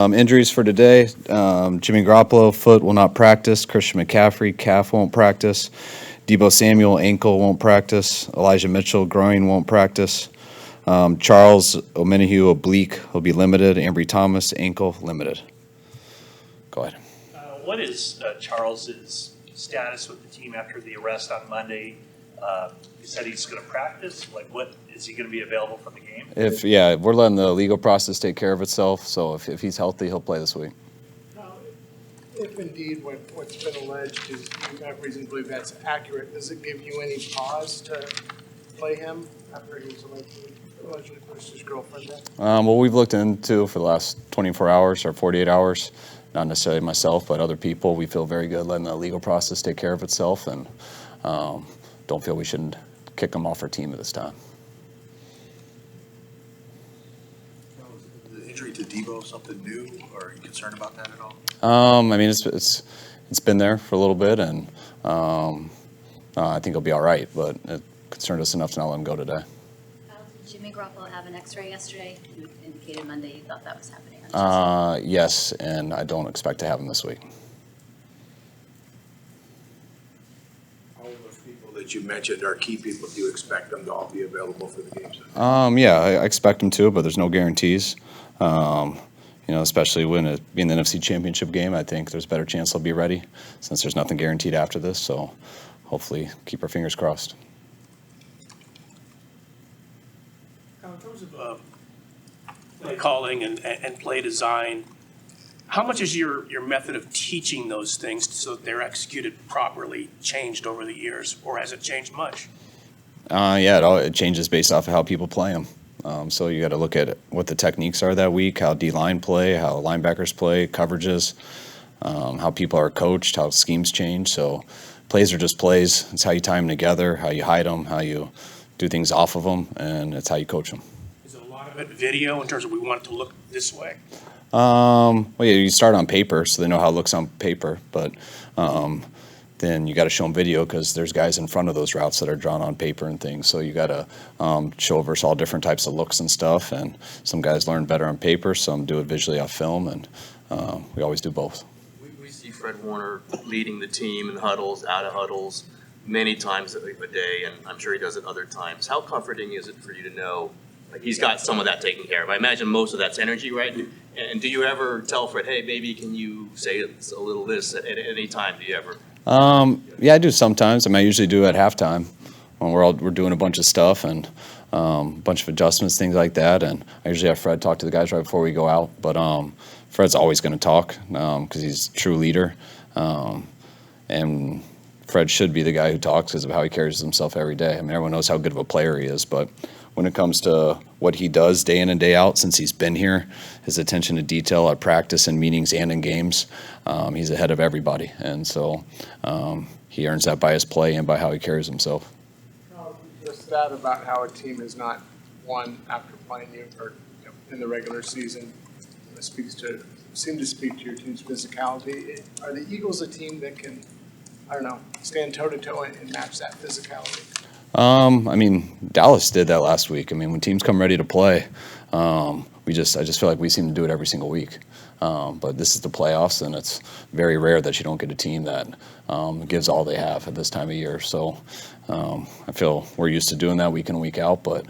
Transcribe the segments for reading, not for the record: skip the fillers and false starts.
Injuries for today, Jimmy Garoppolo, foot will not practice. Christian McCaffrey, calf won't practice. Deebo Samuel, ankle won't practice. Elijah Mitchell, groin won't practice. Charles Omenihu, oblique, will be limited. Ambry Thomas, ankle, limited. Go ahead. What is Charles's status with the team after the arrest on Monday? You said he's going to practice. Like, what is he going to be available for the game? We're letting the legal process take care of itself. So if he's healthy, he'll play this week. If indeed what's been alleged is you have reason to believe that's accurate, does it give you any pause to play him after he was allegedly pushed his girlfriend down? Well, we've looked into for the last 24 hours or 48 hours. Not necessarily myself, but other people. We feel very good letting the legal process take care of itself, and don't feel we shouldn't kick him off our team at this time. The injury to Deebo something new, or are you concerned about that at all? I mean, it's been there for a little bit, and I think he'll be all right. But it concerned us enough to not let him go today. Did Jimmy Garoppolo have an X-ray yesterday? You indicated Monday you thought that was happening on Tuesday. Yes, and I don't expect to have him this week. All those people that you mentioned are key people. Do you expect them to all be available for the games? Yeah, I expect them to, but there's no guarantees. Especially when it being the NFC Championship game, I think there's a better chance they'll be ready since there's nothing guaranteed after this. So hopefully keep our fingers crossed. In terms of play calling and play design, how much is your method of teaching those things so that they're executed properly changed over the years, or has it changed much? It changes based off of how people play them. So you got to look at what the techniques are that week, how D-line play, how linebackers play, coverages, how people are coached, how schemes change. So plays are just plays. It's how you tie them together, how you hide them, how you do things off of them, and it's how you coach them. Is it a lot of it video in terms of we want it to look this way? You start on paper, so they know how it looks on paper, but then you got to show them video because there's guys in front of those routes that are drawn on paper and things. So you got to show us all different types of looks and stuff. And some guys learn better on paper, some do it visually off film, and we always do both. We see Fred Warner leading the team in huddles, out of huddles, many times a day, and I'm sure he does it other times. How comforting is it for you to know like he's got some of that taken care of? I imagine most of that's energy, right? And do you ever tell Fred, hey, maybe can you say a little this at any time? Do you ever? I do sometimes. I usually do at halftime when we're doing a bunch of stuff and a bunch of adjustments, things like that. And I usually have Fred talk to the guys right before we go out. But Fred's always going to talk because he's a true leader. And Fred should be the guy who talks because of how he carries himself every day. Everyone knows how good of a player he is, but when it comes to what he does day in and day out since he's been here, his attention to detail at practice and meetings and in games, he's ahead of everybody. And so he earns that by his play and by how he carries himself. The stat about how a team has not won after playing you or in the regular season seems to speak to your team's physicality. Are the Eagles a team that can, stand toe-to-toe and match that physicality? Dallas did that last week. When teams come ready to play, I just feel like we seem to do it every single week. But this is the playoffs, and it's very rare that you don't get a team that gives all they have at this time of year. So I feel we're used to doing that week in and week out, but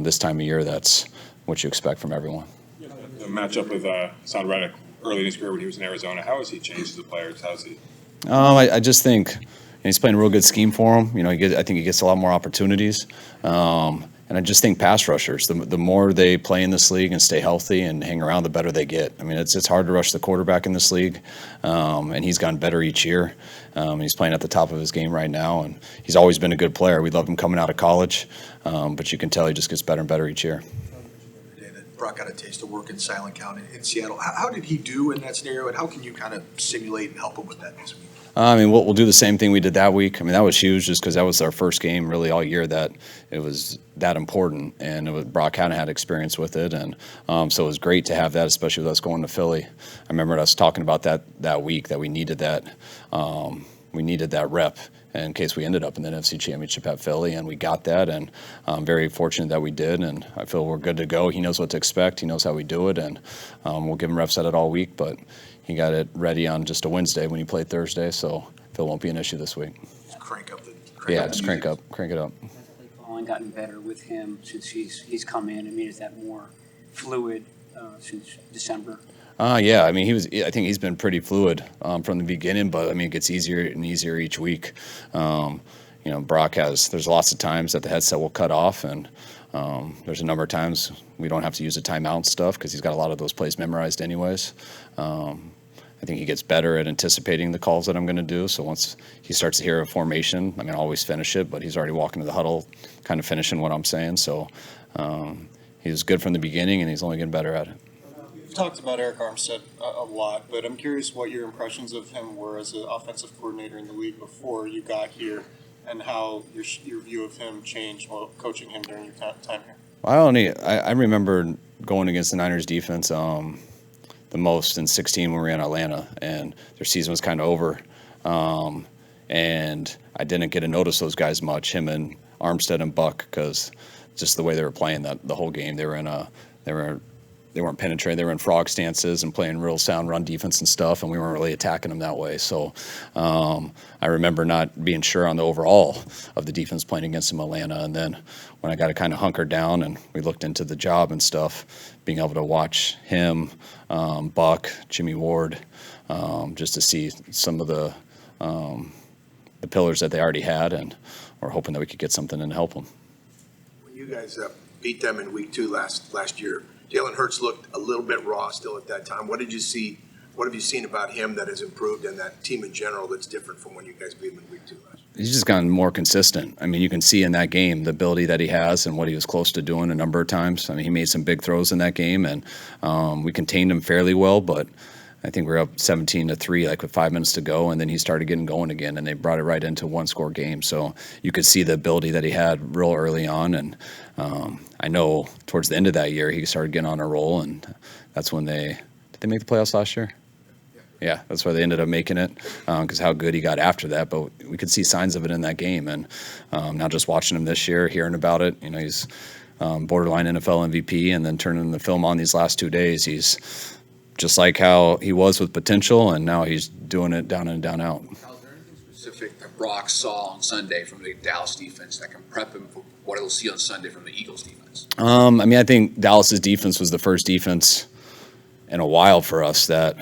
this time of year, that's what you expect from everyone. The matchup with Son Reddick early in his career when he was in Arizona, how has he changed as a player? How has he? I just think he's playing a real good scheme for him. I think he gets a lot more opportunities. And I just think pass rushers, the more they play in this league and stay healthy and hang around, the better they get. It's hard to rush the quarterback in this league, and he's gotten better each year. He's playing at the top of his game right now, and he's always been a good player. We loved him coming out of college, but you can tell he just gets better and better each year. Brock got a taste of work in Silent Count in Seattle. How did he do in that scenario, and how can you kind of simulate and help him with that this week? We'll do the same thing we did that week. That was huge just because that was our first game really all year that it was that important, and Brock kind of had experience with it, and so it was great to have that, especially with us going to Philly. I remember us talking about that week that we needed that rep in case we ended up in the NFC Championship at Philly, and we got that, and I'm very fortunate that we did, and I feel we're good to go. He knows what to expect. He knows how we do it, and we'll give him reps at it all week, but he got it ready on just a Wednesday when he played Thursday, so I feel it won't be an issue this week. Just crank up the Just crank it up. Has the play calling gotten better with him since he's come in? I mean, is that more fluid since December? Yeah, I mean, I think he's been pretty fluid from the beginning, but I mean, it gets easier and easier each week. Brock there's lots of times that the headset will cut off, and there's a number of times we don't have to use a timeout and stuff because he's got a lot of those plays memorized anyways. I think he gets better at anticipating the calls that I'm going to do. So once he starts to hear a formation, I mean, I'll always finish it, but he's already walking to the huddle, kind of finishing what I'm saying. So he was good from the beginning, and he's only getting better at it. We've talked about Eric Armstead a lot, but I'm curious what your impressions of him were as an offensive coordinator in the league before you got here, and how your view of him changed while coaching him during your time here. I remember going against the Niners defense the most in 2016 when we were in Atlanta, and their season was kind of over. And I didn't get to notice those guys much, him and Armstead and Buck, because just the way they were playing the whole game. They weren't penetrating. They were in frog stances and playing real sound run defense and stuff, and we weren't really attacking them that way. So I remember not being sure on the overall of the defense playing against them Atlanta. And then when I got to kind of hunker down and we looked into the job and stuff, being able to watch him, Buck, Jimmy Ward, just to see some of the pillars that they already had, and we're hoping that we could get something in to help them. When you guys beat them in week 2 last year, Jalen Hurts looked a little bit raw still at that time. What did you see? What have you seen about him that has improved, and that team in general that's different from when you guys beat him in week 2 last year? He's just gotten more consistent. I mean, you can see in that game the ability that he has and what he was close to doing a number of times. I mean, he made some big throws in that game, and we contained him fairly well, but I think we were up 17-3, like with 5 minutes to go, and then he started getting going again, and they brought it right into a one-score game. So you could see the ability that he had real early on, and I know towards the end of that year he started getting on a roll, and that's when did they make the playoffs last year? Yeah, that's why they ended up making it, because how good he got after that. But we could see signs of it in that game, and now just watching him this year, hearing about it, he's borderline NFL MVP, and then turning the film on these last 2 days, he's just like how he was with potential, and now he's doing it down in and down out. Is there anything specific that Brock saw on Sunday from the Dallas defense that can prep him for what he'll see on Sunday from the Eagles defense? I think Dallas's defense was the first defense in a while for us that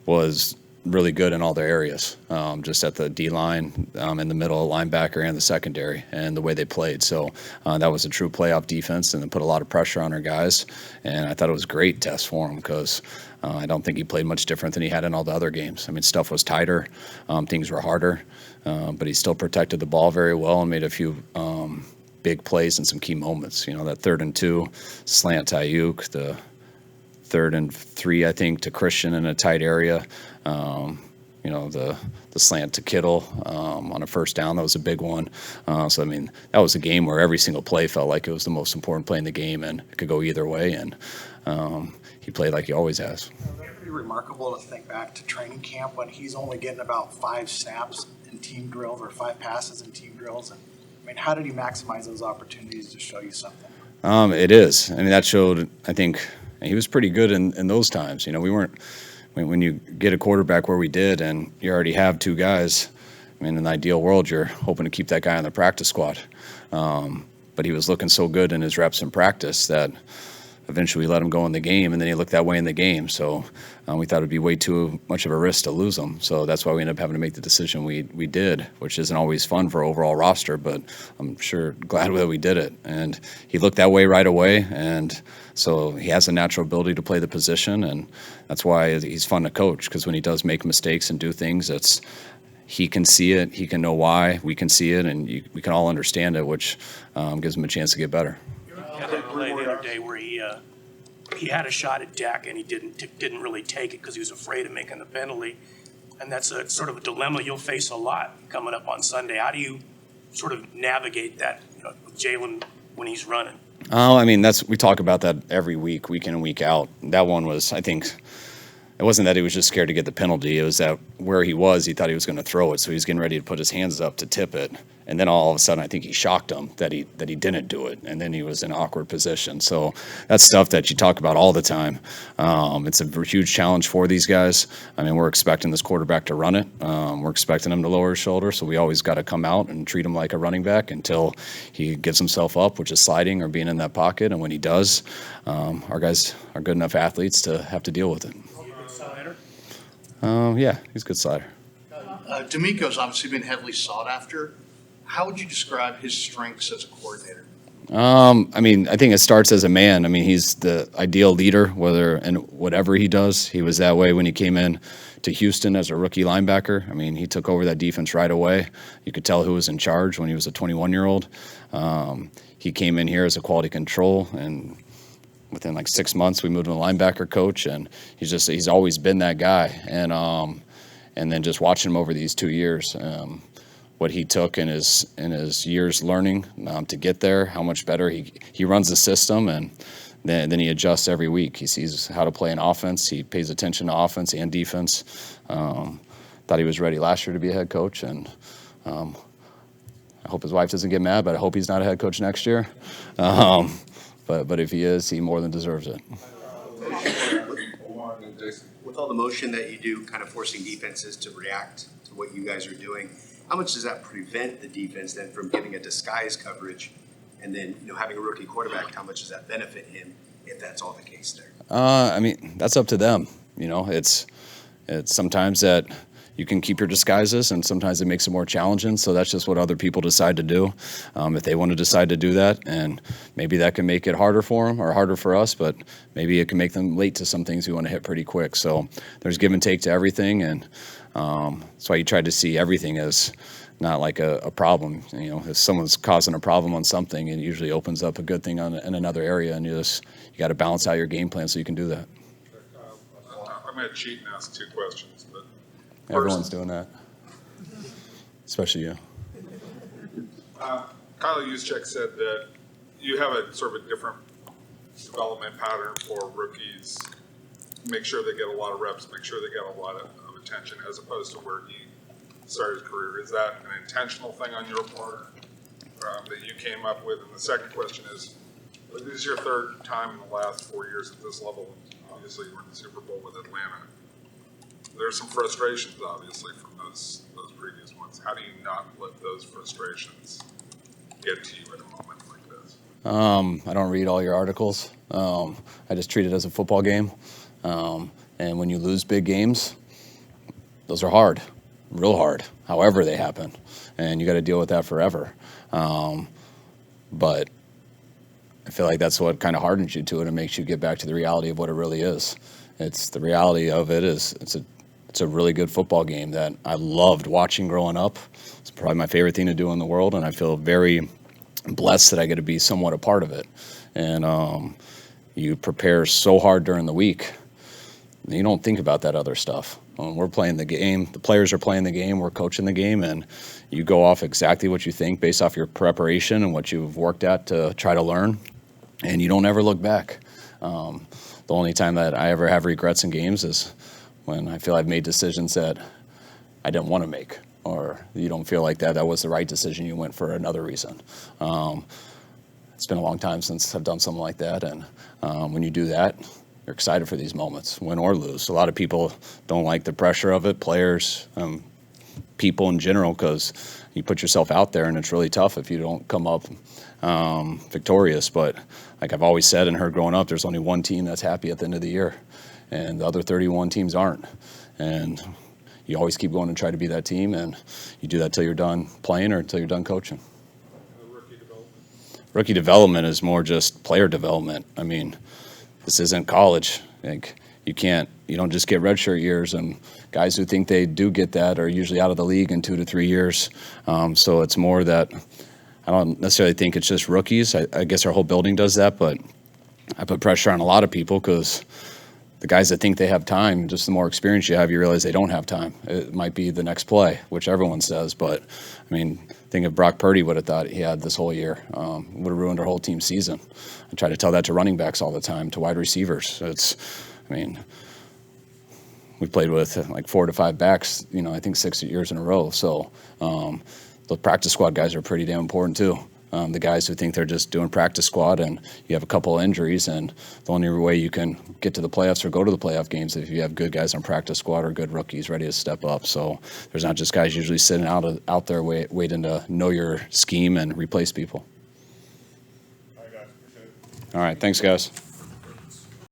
was really good in all their areas, just at the D-line, in the middle, linebacker, and the secondary, and the way they played. So that was a true playoff defense, and it put a lot of pressure on our guys. And I thought it was a great test for him because I don't think he played much different than he had in all the other games. I mean, stuff was tighter, things were harder, but he still protected the ball very well and made a few big plays in some key moments. That 3rd and 2 slant to Ayuk, the 3rd and 3, I think, to Christian in a tight area. The slant to Kittle on a first down, that was a big one. So, I mean, that was a game where every single play felt like it was the most important play in the game, and it could go either way, and he played like he always has. It's pretty remarkable to think back to training camp when he's only getting about 5 snaps in team drills or 5 passes in team drills. And I mean, how did he maximize those opportunities to show you something? It is. I mean, that showed, I think, he was pretty good in those times. We weren't. When you get a quarterback where we did, and you already have 2 guys, I mean, in the ideal world, you're hoping to keep that guy on the practice squad. But he was looking so good in his reps in practice that eventually we let him go in the game, and then he looked that way in the game. So we thought it would be way too much of a risk to lose him. So that's why we ended up having to make the decision we did, which isn't always fun for overall roster, but I'm sure glad that we did it. And he looked that way right away, and so he has a natural ability to play the position, and that's why he's fun to coach, because when he does make mistakes and do things, he can see it, he can know why, we can see it, and we can all understand it, which gives him a chance to get better. He had that play the other day where he had a shot at Dak, and he didn't really take it because he was afraid of making the penalty. And that's a sort of a dilemma you'll face a lot coming up on Sunday. How do you sort of navigate that, with Jalen when he's running? Oh, I mean, we talk about that every week in and week out. That one was, I think, it wasn't that he was just scared to get the penalty. It was that where he was, he thought he was going to throw it, so he was getting ready to put his hands up to tip it. And then all of a sudden, I think he shocked him that he didn't do it, and then he was in an awkward position. So that's stuff that you talk about all the time. It's a huge challenge for these guys. I mean, we're expecting this quarterback to run it. We're expecting him to lower his shoulder, so we always got to come out and treat him like a running back until he gives himself up, which is sliding or being in that pocket. And when he does, our guys are good enough athletes to have to deal with it. Yeah, he's a good slider. D'Amico's obviously been heavily sought after. How would you describe his strengths as a coordinator? I mean, I think it starts as a man. I mean, he's the ideal leader, whatever he does. He was that way when he came in to Houston as a rookie linebacker. I mean, he took over that defense right away. You could tell who was in charge when he was a 21-year-old. He came in here as a quality control, and within like 6 months, we moved him to linebacker coach, and he's always been that guy. And then just watching him over these 2 years. What he took in his years learning to get there, how much better he runs the system, and then he adjusts every week. He sees how to play an offense. He pays attention to offense and defense. Thought he was ready last year to be a head coach, and I hope his wife doesn't get mad, but I hope he's not a head coach next year. But if he is, he more than deserves it. With all the motion that you do, kind of forcing defenses to react to what you guys are doing, how much does that prevent the defense then from giving a disguise coverage? And then, having a rookie quarterback, how much does that benefit him if that's all the case there? I mean, that's up to them. It's sometimes that you can keep your disguises, and sometimes it makes it more challenging. So that's just what other people decide to do. If they want to decide to do that, and maybe that can make it harder for them or harder for us, but maybe it can make them late to some things we want to hit pretty quick. So there's give and take to everything, and that's why you try to see everything as not like a problem. If someone's causing a problem on something, it usually opens up a good thing in another area, and you got to balance out your game plan so you can do that. I'm going to cheat and ask 2 questions, but Everyone's doing that, especially you. Kyle Juszczyk said that you have a sort of a different development pattern for rookies. Make sure they get a lot of reps, make sure they get a lot of attention, as opposed to where he started his career. Is that an intentional thing on your part that you came up with? And the second question is, this is your 3rd time in the last 4 years at this level. Obviously, you were in the Super Bowl with Atlanta. There's some frustrations, obviously, from those previous ones. How do you not let those frustrations get to you at a moment like this? I don't read all your articles. I just treat it as a football game. And when you lose big games, those are hard, real hard, however they happen. And you got to deal with that forever. But I feel like that's what kind of hardens you to it and makes you get back to the reality of what it really is. It's the reality of it is it's a really good football game that I loved watching growing up. It's probably my favorite thing to do in the world, and I feel very blessed that I get to be somewhat a part of it. And you prepare so hard during the week, you don't think about that other stuff. When we're playing the game, the players are playing the game, we're coaching the game, and you go off exactly what you think based off your preparation and what you've worked at to try to learn, and you don't ever look back. The only time that I ever have regrets in games is when I feel I've made decisions that I didn't want to make, or you don't feel like that was the right decision, you went for another reason. It's been a long time since I've done something like that, and when you do that, you're excited for these moments, win or lose. A lot of people don't like the pressure of it, players, people in general, because you put yourself out there, and it's really tough if you don't come up victorious. But like I've always said and heard growing up, there's only one team that's happy at the end of the year, and the other 31 teams aren't. And you always keep going and try to be that team, and you do that till you're done playing or until you're done coaching. Rookie development is more just player development. I mean, this isn't college. Like you don't just get redshirt years, and guys who think they do get that are usually out of the league in 2 to 3 years. So it's more that I don't necessarily think it's just rookies. I guess our whole building does that, but I put pressure on a lot of people because the guys that think they have time, just the more experience you have, you realize they don't have time. It might be the next play, which everyone says, but I mean, think if Brock Purdy would have thought he had this whole year, would have ruined our whole team season. I try to tell that to running backs all the time, to wide receivers. we played with like 4 to 5 backs, I think 6 years in a row. So the practice squad guys are pretty damn important too. The guys who think they're just doing practice squad and you have a couple of injuries, and the only way you can get to the playoffs or go to the playoff games is if you have good guys on practice squad or good rookies ready to step up. So there's not just guys usually sitting out there waiting to know your scheme and replace people. All right, guys, appreciate it. All right, thanks guys.